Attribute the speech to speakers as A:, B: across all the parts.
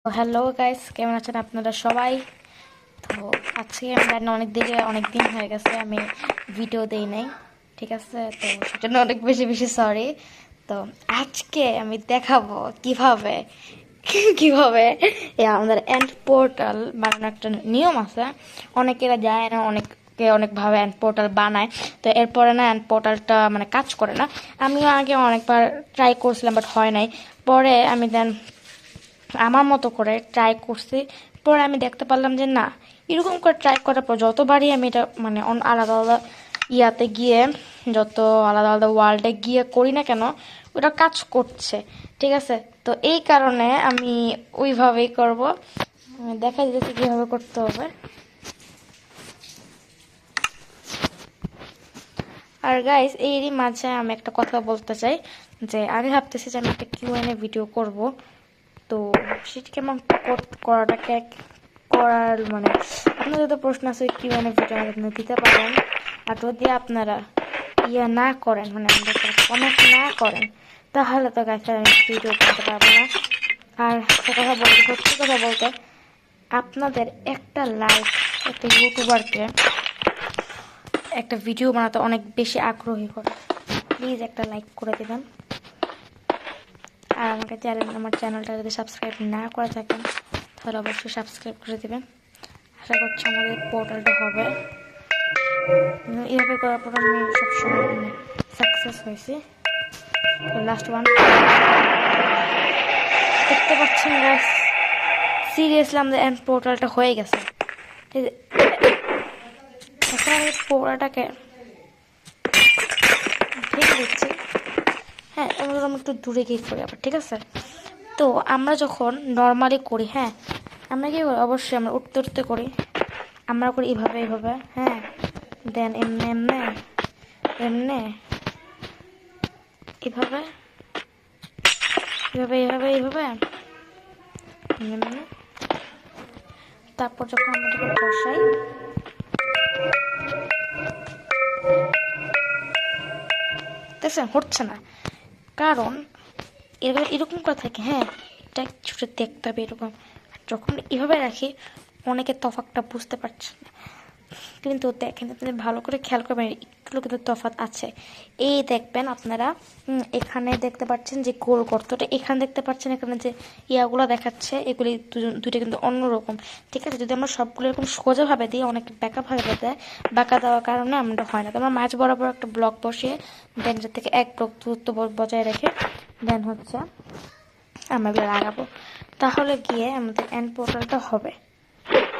A: Hello guys, কেমন আছেন আপনারা সবাই? তো আজকে আমরা অনেক দিন হয়ে গেছে আমি ভিডিও দেই নাই, ঠিক আছে? তো সেজন্য অনেক বেশি বেশি সরি। তো আজকে আমি দেখাবো কিভাবে কিভাবে আমাদের এন্ড পোর্টাল বানানোর একটা নিয়ম আছে। অনেকেরা যায় না, অনেকে অনেকভাবে এন্ড পোর্টাল বানায়। তো এরপরে না এন্ড পোর্টালটা মানে কাজ করে না। আমিও আগে অনেকবার ট্রাই করছিলাম, বাট হয় নাই। পরে আমি আমার মতো করে ট্রাই করছি। পরে আমি দেখতে পারলাম যে না, এরকম করে ট্রাই করার পর যতবারই আমি এটা মানে আলাদা আলাদা ইয়াতে গিয়ে, যত আলাদা আলাদা ওয়ার্ল্ডে গিয়ে করি না কেন, ওটা কাজ করছে, ঠিক আছে? তো এই কারণে আমি ওইভাবেই করব। দেখা যাচ্ছে কীভাবে করতে হবে। আর গাইস, এরই মাঝে আমি একটা কথা বলতে চাই যে আমি ভাবতেছি যে আমি একটা কিউএনএ ভিডিও করব। তো সেটা কেমন করাটাকে করার মানে আপনাদের তো প্রশ্ন আছে, কিউএনএ ভিডিও আপনারা দিতে পারেন। আর যদি আপনারা না করেন, মানে আমাদের কমেন্ট না করেন, তাহলে তো গাইস আমি ভিডিও করতে পারবো না। আর একটা কথা বলতে, সত্যি কথা বলতে, আপনাদের একটা লাইক একটা ইউটিউবারকে একটা ভিডিও বানাতে অনেক বেশি আগ্রহী করে। প্লিজ একটা লাইক করে দেবেন। আর আমার চ্যানেলটা যদি সাবস্ক্রাইব না করে থাকেন, তাহলে অবশ্যই সাবস্ক্রাইব করে দেবেন। আশা করছি আমাদের পোর্টালটা হবে। এভাবে করার পর আমি সবসময় সাকসেস হয়েছি। লাস্ট ওয়ান দেখতে পাচ্ছেন গাইস, সিরিয়াসলি আমাদের এন্ড পোর্টালটা হয়ে গেছে। এখন আমি পোড়াটাকে ঢেকে দিচ্ছি। হ্যাঁ, এবার আমি একটু দূরে গিয়ে করি আবার, ঠিক আছে? তো আমরা যখন নর্মালি করি, হ্যাঁ, আমরা কি করি, অবশ্যই আমরা উঠতে উঠতে করি। আমরা করি এইভাবে এইভাবে, হ্যাঁ, দেন এমনে এমনে এমনে এইভাবে এইভাবে এইভাবে এইভাবে এমনে। তারপর যখন আমরা এটাকে বসাই, দেখছেন হচ্ছে না, কারণ এরকম করে থাকে। হ্যাঁ, এটা ছোটো দেখতে হবে এরকম। আর যখন এভাবে রাখি, অনেকে তফাৎটা বুঝতে পারছে না, কিন্তু দেখেন আপনি ভালো করে খেয়াল করবেন, একটু কিন্তু তফাৎ আছে। এই দেখবেন আপনারা, এখানে দেখতে পাচ্ছেন যে গোল গর্তটা, এখানে দেখতে পাচ্ছেন এখানে যে ইয়াগুলো দেখাচ্ছে, এগুলি দুইটা কিন্তু অন্যরকম, ঠিক আছে? যদি আমরা সবগুলো এরকম সোজাভাবে দিই, অনেক ব্যাকাভাবে দেয়, বাঁকা দেওয়ার কারণে আমরা হয় না। তো আমরা মাঝ বরাবর একটা ব্লক বসিয়ে দেন থেকে এক ব্লক দূরত্ব বজায় রেখে দেন হচ্ছে আমরা এগুলো লাগাবো, তাহলে গিয়ে আমাদের এন্ড পোর্টালটা হবে,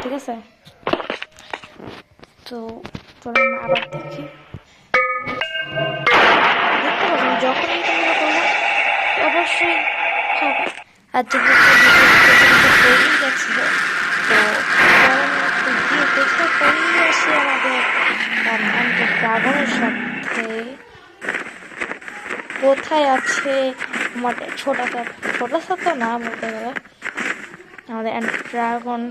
A: ঠিক আছে? তো চলো আমরা আবার দেখি। দেখতে পাচ্ছেন যখন তোমরা করবো অবশ্যই হবে। আর যেহেতু হয়ে গেছিল, তো গিয়ে দেখে করেই আসি আমাদের ড্রাগনের সাথে কোথায় আছে আমাদের ছোটা ছোটা না বলতে গেলে আমাদের ড্রাগন